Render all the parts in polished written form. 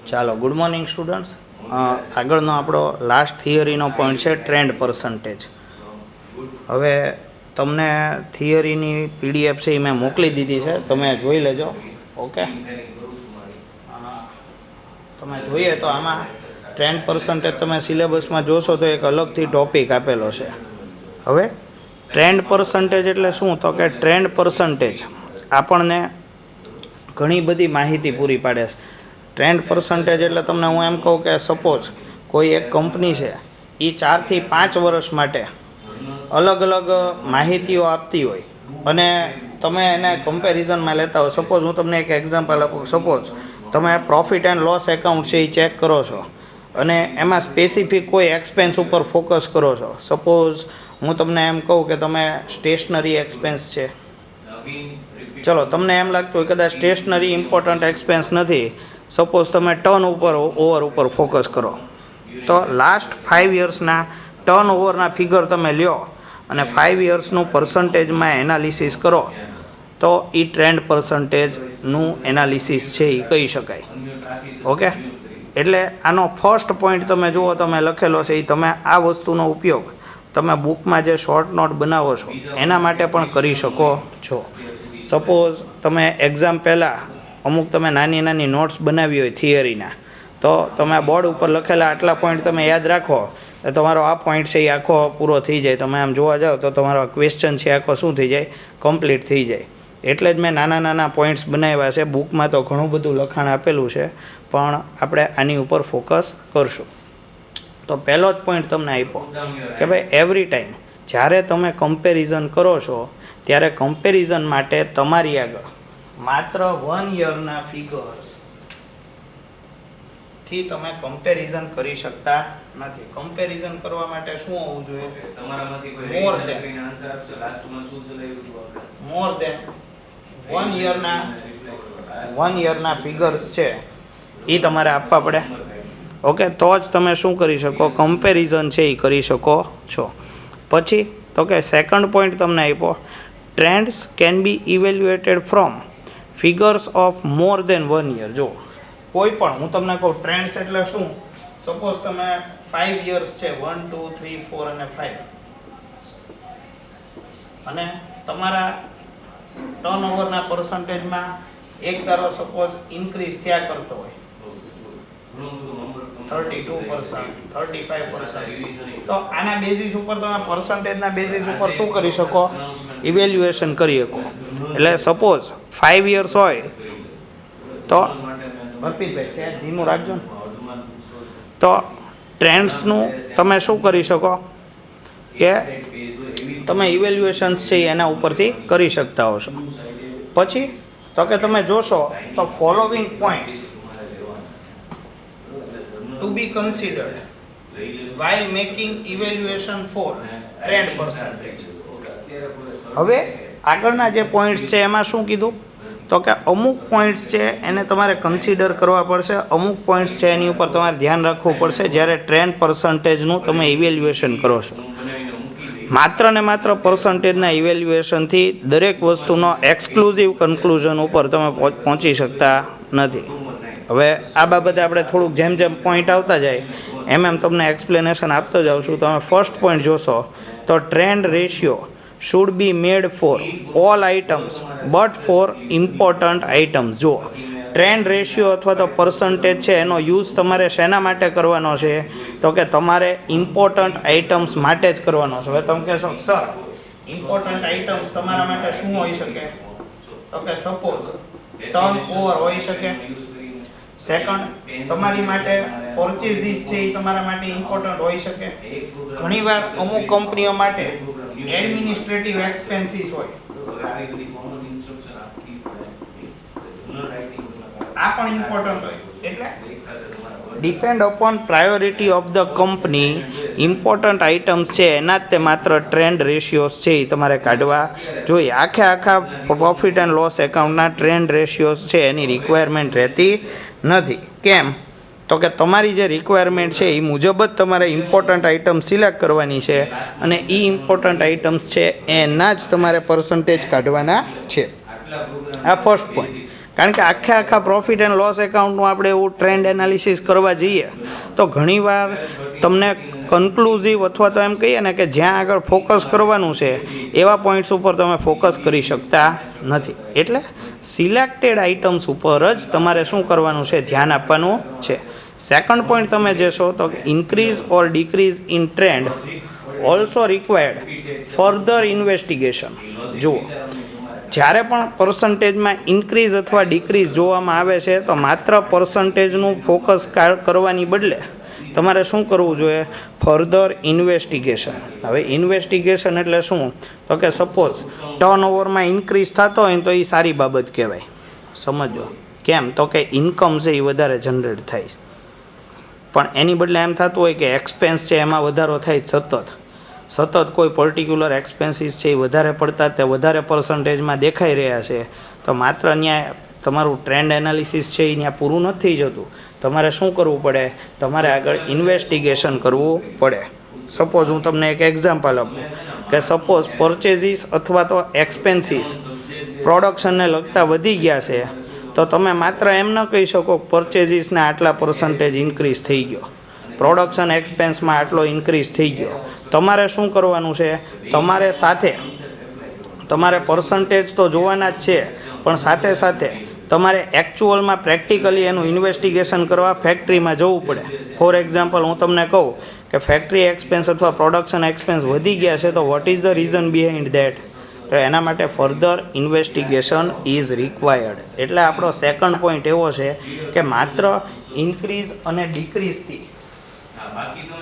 ચાલો good morning students. આગળનો આપણો લાસ્ટ થિયરીનો પોઈન્ટ છે ટ્રેન્ડ પર્સન્ટેજ. હવે તમને થિયરીની પીડીએફ છે એ મેં મોકલી દીધી છે, તમે જોઈ લેજો. ઓકે, તમે જોઈએ તો આમાં ટ્રેન્ડ પર્સન્ટેજ તમે સિલેબસમાં જોશો તો એક અલગથી ટોપિક આપેલો છે. હવે ટ્રેન્ડ પર્સન્ટેજ એટલે શું? તો કે ટ્રેન્ડ પર્સન્ટેજ આપણને ઘણી બધી માહિતી પૂરી પાડે છે. ટ્રેન્ડ પર્સન્ટેજ એટલે તમને હું એમ કહું કે સપોઝ કોઈ એક કંપની છે, એ 4 થી 5 વર્ષ માટે અલગ અલગ માહિતીઓ આપતી હોય અને તમે એને કમ્પેરિઝનમાં લેતા હો. સપોઝ હું તમને એક એક્ઝામ્પલ આપું. સપોઝ તમે પ્રોફિટ એન્ડ લોસ એકાઉન્ટ છે એ ચેક કરો છો અને એમાં સ્પેસિફિક કોઈ એક્સપેન્સ ઉપર ફોકસ કરો છો. સપોઝ હું તમને એમ કહું કે તમે સ્ટેશનરી એક્સપેન્સ છે, ચલો તમને એમ લાગતું હોય કદાચ સ્ટેશનરી ઇમ્પોર્ટન્ટ એક્સપેન્સ નથી, સપોઝ તમે ટર્ન ઓવર ફોકસ કરો, તો લાસ્ટ 5 યર્સના ટર્ન ઓવરના ફિગર તમે લ્યો અને 5 યર્સનું પર્સન્ટેજમાં એનાલિસિસ કરો તો એ ટ્રેન્ડ પર્સન્ટેજનું એનાલિસિસ છે એ કહી શકાય. ઓકે, એટલે આનો ફર્સ્ટ પોઈન્ટ તમે જુઓ, તમે લખેલો છે એ તમે આ વસ્તુનો ઉપયોગ તમે બુકમાં જે શોર્ટ નોટ બનાવો છો એના માટે પણ કરી શકો છો. સપોઝ તમે એક્ઝામ પહેલાં અમુક તમે નાની નાની નોટ્સ બનાવી હોય થિયરીના, તો તમે બોર્ડ ઉપર લખેલા આટલા પોઈન્ટ તમે યાદ રાખો તો તમારો આ પોઈન્ટ છે એ આખો પૂરો થઈ જાય. તમે આમ જોવા જાઓ તો તમારો ક્વેશ્ચન છે આખો શું થઈ જાય? કમ્પ્લીટ થઈ જાય. એટલે જ મેં નાના નાના પોઈન્ટ્સ બનાવ્યા છે. બુકમાં તો ઘણું બધું લખાણ આપેલું છે, પણ આપણે આની ઉપર ફોકસ કરશું. તો પહેલો જ પોઈન્ટ તમને આપ્યો કે ભાઈ એવરી ટાઈમ જ્યારે તમે કમ્પેરિઝન કરો છો ત્યારે કમ્પેરિઝન માટે તમારી આગળ માત્ર 1 યરના ફિગર્સ થી તમે કમ્પેરિઝન કરી શકતા નથી. કમ્પેરિઝન કરવા માટે શું હોવું જોઈએ? મોર દેન 1 યરના ફિગર્સ છે એ તમારે આપવા પડે. ઓકે, તો જ તમે શું કરી શકો? કમ્પેરિઝન છે એ કરી શકો છો. પછી તો કે સેકન્ડ પોઈન્ટ તમને આપ્યો, trends can be evaluated from figures of more than 1 year. જો કોઈ પણ હું તમને કહું ટ્રેન્ડ્સ એટલે શું? સપોઝ તમે 5 યર્સ છે, 1 2 3 4 અને 5, અને તમારા ટર્નઓવરના પર્સન્ટેજમાં એક ધારો સપોઝ ઇન્ક્રીઝ થયા કરતો હોય 32%, 35%, તો આના બેઝિસ ઉપર તમે પર્સન્ટેજના બેઝિસ ઉપર શું કરી શકો? ઇવેલ્યુએશન કરી શકો. એટલે સપોઝ 5 યર્સ હોય તો હર્ષિતભાઈ ધીમું રાખજો ને, તો ટ્રેન્ડ્સનું તમે શું કરી શકો કે તમે ઇવેલ્યુએશન્સ છે એના ઉપરથી કરી શકતા હો છો. પછી તો કે તમે જોશો તો following points to be considered while making evaluation for trend percentage. હવે આગળના જે પોઈન્ટ્સ છે એમાં શું કીધું? તો કે અમુક પોઈન્ટ્સ છે એને તમારે કન્સિડર કરવા પડશે, અમુક પોઈન્ટ્સ છે એની ઉપર તમારે ધ્યાન રાખવું પડશે જ્યારે ટ્રેન્ડ પર્સન્ટેજનું તમે ઇવેલ્યુએશન કરો છો. માત્ર ને માત્ર પર્સન્ટેજના ઇવેલ્યુએશનથી દરેક વસ્તુનો એક્સક્લુઝિવ કન્ક્લુઝન ઉપર તમે પહોંચી શકતા નથી. હવે આ બાબતે આપણે થોડુંક જેમ જેમ પોઈન્ટ આવતા જાય એમ તમને એક્સપ્લેનેશન આપતો જાઉં છું. તમે ફર્સ્ટ પોઈન્ટ જોશો તો trend ratio should be made for all items but four important items. જો ટ્રેન્ડ રેશિયો અથવા તો પર્સન્ટેજ છે એનો યુઝ તમારે શેના માટે કરવાનો છે? તો કે તમારે ઇમ્પોર્ટન્ટ આઇટમ્સ માટે જ કરવાનો છે. હવે તમે કહેશો સર ઇમ્પોર્ટન્ટ આઇટમ્સ તમારા માટે શું હોઈ શકે? તો કે સપોઝ ટર્ન ઓવર હોઈ શકે. સેકન્ડ, તમારી માટે પરચેઝીસ છે એ તમારા માટે ઇમ્પોર્ટન્ટ હોઈ શકે. ઘણીવાર અમુક કંપનીઓ માટે એડમિનિસ્ટ્રેટિવ એક્સપેન્સીસ હોય, આ પણ ઇમ્પોર્ટન્ટ હોય. એટલે depend upon priority of the company important items છે એના જ તે માત્ર ટ્રેન્ડ રેશિયોઝ છે એ તમારે કાઢવા જોઈએ. આખા પ્રોફિટ એન્ડ લોસ એકાઉન્ટના ટ્રેન્ડ રેશિયોઝ છે એની રિક્વાયરમેન્ટ રહેતી નથી. કેમ? તો કે તમારી જે રિક્વાયરમેન્ટ છે એ મુજબ જ તમારે ઇમ્પોર્ટન્ટ આઇટમ સિલેક્ટ કરવાની છે અને એ ઇમ્પોર્ટન્ટ આઇટમ્સ છે એના જ તમારે પર્સન્ટેજ કાઢવાના છે. આ ફર્સ્ટ પોઈન્ટ કારણ કે આખા પ્રોફિટ એન્ડ લોસ એકાઉન્ટનું આપણે એવું ટ્રેન્ડ એનાલિસિસ કરવા જઈએ તો ઘણીવાર તમને કન્ક્લુઝિવ અથવા તો એમ કહીએ ને કે જ્યાં આગળ ફોકસ કરવાનું છે એવા પોઈન્ટ્સ ઉપર તમે ફોકસ કરી શકતા નથી. એટલે સિલેક્ટેડ આઇટમ્સ ઉપર જ તમારે શું કરવાનું છે, ધ્યાન આપવાનું છે. સેકન્ડ પોઈન્ટ તમે જોશો તો increase or decrease in trend also required further investigation. જુઓ, જ્યારે પણ પર્સન્ટેજમાં ઇન્ક્રીઝ અથવા ડિક્રીઝ જોવામાં આવે છે તો માત્ર પર્સન્ટેજનું ફોકસ કરવાની બદલે તમારે શું કરવું જોઈએ, ફર્ધર ઇન્વેસ્ટિગેશન. હવે ઇન્વેસ્ટિગેશન એટલે શું, તો કે સપોઝ ટર્નઓવરમાં ઇન્ક્રીઝ થતો હોય તો એ સારી બાબત કહેવાય. સમજો કેમ, તો કે ઇન્કમ છે એ વધારે જનરેટ થાય, પણ એની બદલે એમ થતું હોય કે એક્સપેન્સ છે એમાં વધારો થાય સતત કોઈ પર્ટિક્યુલર એક્સપેન્સીસ છે એ વધારે પડતા તે વધારે પર્સન્ટેજમાં દેખાઈ રહ્યા છે, તો માત્ર ત્યાં તમારું ટ્રેન્ડ એનાલિસિસ છે એ ત્યાં પૂરું નથી જતું. તમારે શું કરવું પડે, તમારે આગળ ઇન્વેસ્ટિગેશન કરવું પડે. સપોઝ હું તમને એક એક્ઝામ્પલ આપું કે સપોઝ પરચેઝીસ અથવા તો એક્સપેન્સીસ પ્રોડક્શનને લગતા વધી ગયા છે, તો તમે માત્ર એમ ન કહી શકો પરચેઝીસને આટલા પર્સન્ટેજ ઇન્ક્રીઝ થઈ ગયો, પ્રોડક્શન એક્સપેન્સમાં આટલો ઇન્ક્રીઝ થઈ ગયો. તમારે શું કરવાનું છે, તમારે સાથે તમારે પર્સન્ટેજ તો જોવાના જ છે, પણ સાથે સાથે તમારે એકચ્યુઅલમાં પ્રેક્ટિકલી એનું ઇન્વેસ્ટિગેશન કરવા ફેક્ટરીમાં જવું પડે. ફોર એક્ઝામ્પલ હું તમને કહું કે ફેક્ટરી એક્સપેન્સ અથવા પ્રોડક્શન એક્સપેન્સ વધી ગયા છે, તો what is the reason behind that, તો એના માટે ફર્ધર ઇન્વેસ્ટિગેશન ઇઝ રિક્વાયર્ડ. એટલે આપણો સેકન્ડ પોઈન્ટ એવો છે કે માત્ર ઇન્ક્રીઝ અને ડિક્રીઝથી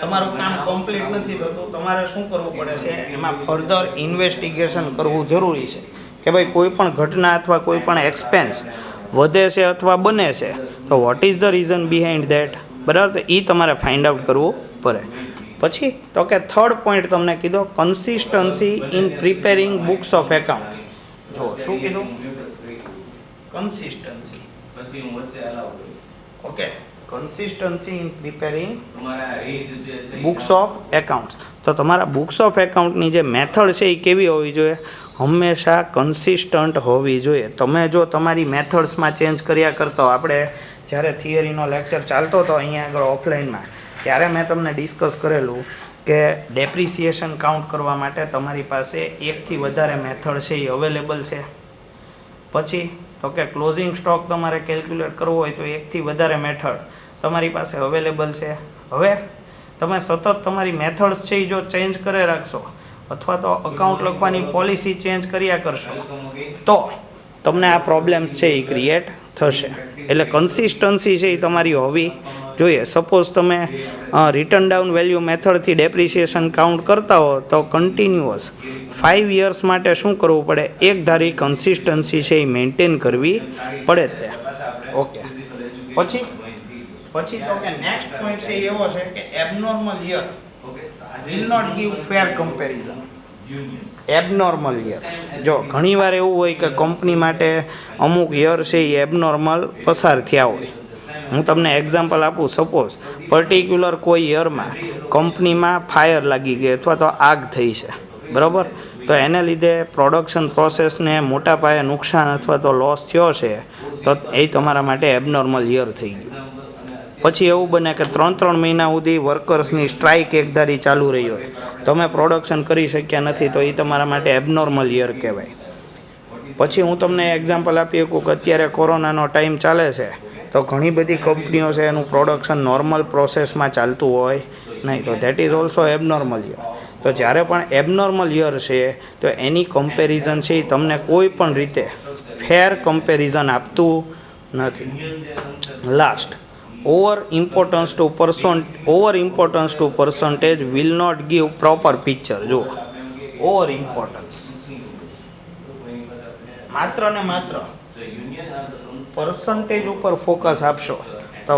તમારું કામ કમ્પ્લીટ નથી થતું. તમારે શું કરવું પડે છે, એમાં ફર્ધર ઇન્વેસ્ટિગેશન કરવું જરૂરી છે કે ભાઈ કોઈ પણ ઘટના અથવા કોઈ પણ એક્સપેન્સ વધે છે અથવા બને છે તો what is the reason behind that, બરાબર. તો એ તમારે ફાઇન્ડ આઉટ કરવું પડે. પછી તો કે થર્ડ પોઈન્ટ તમને કીધો consistency in preparing books of account. જો શું કીધું, consistency. Okay, consistency in preparing books of accounts. તો તમારા બુક્સ ઓફ એકાઉન્ટની જે મેથડ છે એ કેવી હોવી જોઈએ, હંમેશા કન્સિસ્ટન્ટ હોવી જોઈએ. તમે જો તમારી મેથડ્સમાં ચેન્જ કર્યા કરતો, આપણે જ્યારે થિયરીનો લેક્ચર ચાલતો હતો અહીંયા આગળ ઓફલાઈનમાં, ત્યારે મેં તમને ડિસ્કસ કરેલું કે ડેપ્રિસિએશન કાઉન્ટ કરવા માટે તમારી પાસે એકથી વધારે મેથડ છે એ અવેલેબલ છે. પછી તો કે ક્લોઝિંગ સ્ટોક તમારે કેલ્ક્યુલેટ કરવો હોય તો એકથી વધારે મેથડ તમારી પાસે અવેલેબલ છે. હવે તમે સતત તમારી મેથડ્સ છે એ જો ચેન્જ કરે રાખશો અથવા તો અકાઉન્ટ લખવાની પોલિસી ચેન્જ કર્યા કરશો તો તમને આ પ્રોબ્લેમ્સ છે એ ક્રિએટ થશે. એટલે કન્સિસ્ટન્સી છે એ તમારી હોવી જોઈએ. સપોઝ તમે રિટર્ન ડાઉન વેલ્યુ મેથડથી ડેપ્રિસિએશન કાઉન્ટ કરતા હો તો કન્ટિન્યુઅસ 5 યર્સ માટે શું કરવું પડે, એક ધારી કન્સિસ્ટન્સી છે એ મેન્ટેન કરવી પડે તે. ઓકે, પછી તો કે નેક્સ્ટ પોઈન્ટ છે એવો છે કે abnormal year will not give fair comparison. Abnormal year, જો ઘણીવાર એવું હોય કે કંપની માટે અમુક યર છે એ એબનોર્મલ પસાર થયા હોય. હું તમને એક્ઝામ્પલ આપું, સપોઝ પર્ટિક્યુલર કોઈ યરમાં કંપનીમાં ફાયર લાગી ગઈ અથવા તો આગ થઈ છે, બરાબર. તો એને લીધે પ્રોડક્શન પ્રોસેસને મોટા પાયે નુકસાન અથવા તો લોસ થયો છે, તો એ તમારા માટે એબનોર્મલ યર થઈ ગયું. પછી એવું બને કે 3 મહિના સુધી વર્કર્સની સ્ટ્રાઇક એકધારી ચાલુ રહી હોય, તમે પ્રોડક્શન કરી શક્યા નથી, તો એ તમારા માટે એબનોર્મલ યર કહેવાય. પછી હું તમને એક્ઝામ્પલ આપી શકું કે અત્યારે કોરોનાનો ટાઈમ ચાલે છે, તો ઘણી બધી કંપનીઓ છે એનું પ્રોડક્શન નોર્મલ પ્રોસેસમાં ચાલતું હોય નહીં, તો that is also abnormal year. તો જ્યારે પણ એબનોર્મલ યર છે તો એની કમ્પેરિઝન છે એ તમને કોઈ પણ રીતે ફેર કમ્પેરિઝન આપતું નથી. Last, over importance to percentage will not give proper picture. જુઓ, ઓવર ઇમ્પોર્ટન્સ, માત્ર ને માત્ર પર્સન્ટેજ ઉપર ફોકસ આપશો તો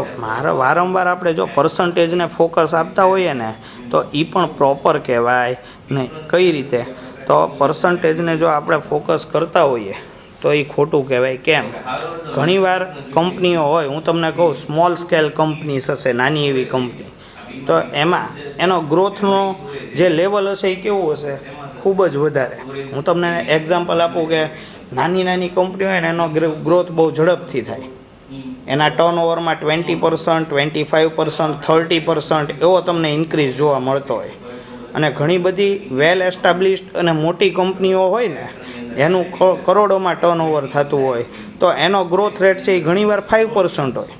વારંવાર આપણે જો પર્સન્ટેજને ફોકસ આપતા હોઈએ ને તો એ પણ પ્રોપર કહેવાય નહીં. કઈ રીતે, તો પર્સન્ટેજને જો આપણે ફોકસ કરતા હોઈએ તો એ ખોટું કહેવાય. કેમ, ઘણીવાર કંપનીઓ હોય, હું તમને કહું સ્મોલ સ્કેલ કંપનીસ હશે, નાની એવી કંપની, તો એમાં એનો ગ્રોથનો જે લેવલ હશે એ કેવું હશે, ખૂબ જ વધારે. હું તમને એક્ઝામ્પલ આપું કે નાની નાની કંપનીઓ હોય ને એનો ગ્રોથ બહુ ઝડપથી થાય. એના ટર્નઓવરમાં 20%, 25%, 30% એવો તમને ઇન્ક્રીઝ જોવા મળતો હોય. અને ઘણી બધી વેલ એસ્ટાબ્લિશ્ડ અને મોટી કંપનીઓ હોય ને એનું કરોડોમાં ટર્નઓવર થતું હોય તો એનો ગ્રોથ રેટ છે એ ઘણીવાર 5% હોય.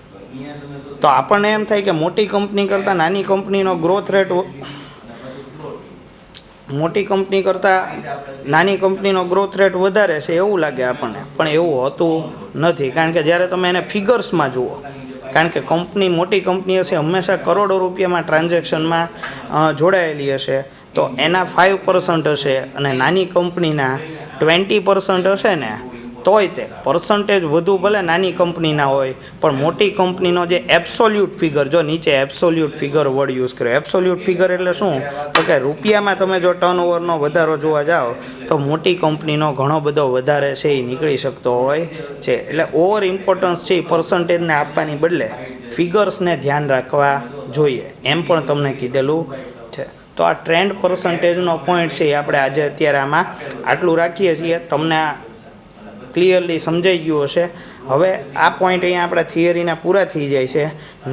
તો આપણને એમ થાય કે મોટી કંપની કરતાં નાની કંપનીનો ગ્રોથ રેટ મોટી કંપની કરતાં નાની કંપનીનો ગ્રોથ રેટ વધારે છે એવું લાગે આપણને, પણ એવું હોતું નથી. કારણ કે જ્યારે તમે એને ફિગર્સમાં જુઓ, કારણ કે કંપની મોટી કંપની હશે હંમેશા કરોડો રૂપિયામાં ટ્રાન્ઝેક્શનમાં જોડાયેલી હશે, તો એના 5% હશે અને નાની કંપનીના 20% હશે ને તોય તે પર્સન્ટેજ વધુ ભલે નાની કંપનીના હોય પણ મોટી કંપનીનો જે એબ્સોલ્યુટ ફિગર, જો નીચે એબ્સોલ્યુટ ફિગર વર્ડ યુઝ કર્યો. એબ્સોલ્યુટ ફિગર એટલે શું? તો કે રૂપિયામાં તમે જો ટર્નઓવરનો વધારો જોવા જાઓ તો મોટી કંપનીનો ઘણો બધો વધારે છે એ નીકળી શકતો હોય છે. એટલે ઓવર ઇમ્પોર્ટન્સ છે એ પર્સન્ટેજને આપવાની બદલે ફિગર્સને ધ્યાન રાખવા જોઈએ, એમ પણ તમને કીધેલું છે. તો આ ટ્રેન્ડ પર્સન્ટેજનો પોઈન્ટ છે એ આપણે આજે અત્યારે આમાં આટલું રાખીએ છીએ. તમને ક્લિયરલી સમજાઈ ગયું હશે. હવે આ પોઈન્ટ અહીંયા આપણા થિયરીના પૂરા થઈ જાય છે.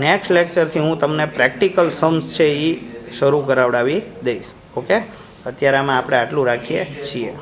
નેક્સ્ટ લેક્ચરથી હું તમને પ્રેક્ટિકલ સમ્સ છે એ શરૂ કરાવડાવી દઈશ. ઓકે, અત્યારે આમાં આપણે આટલું રાખીએ છીએ.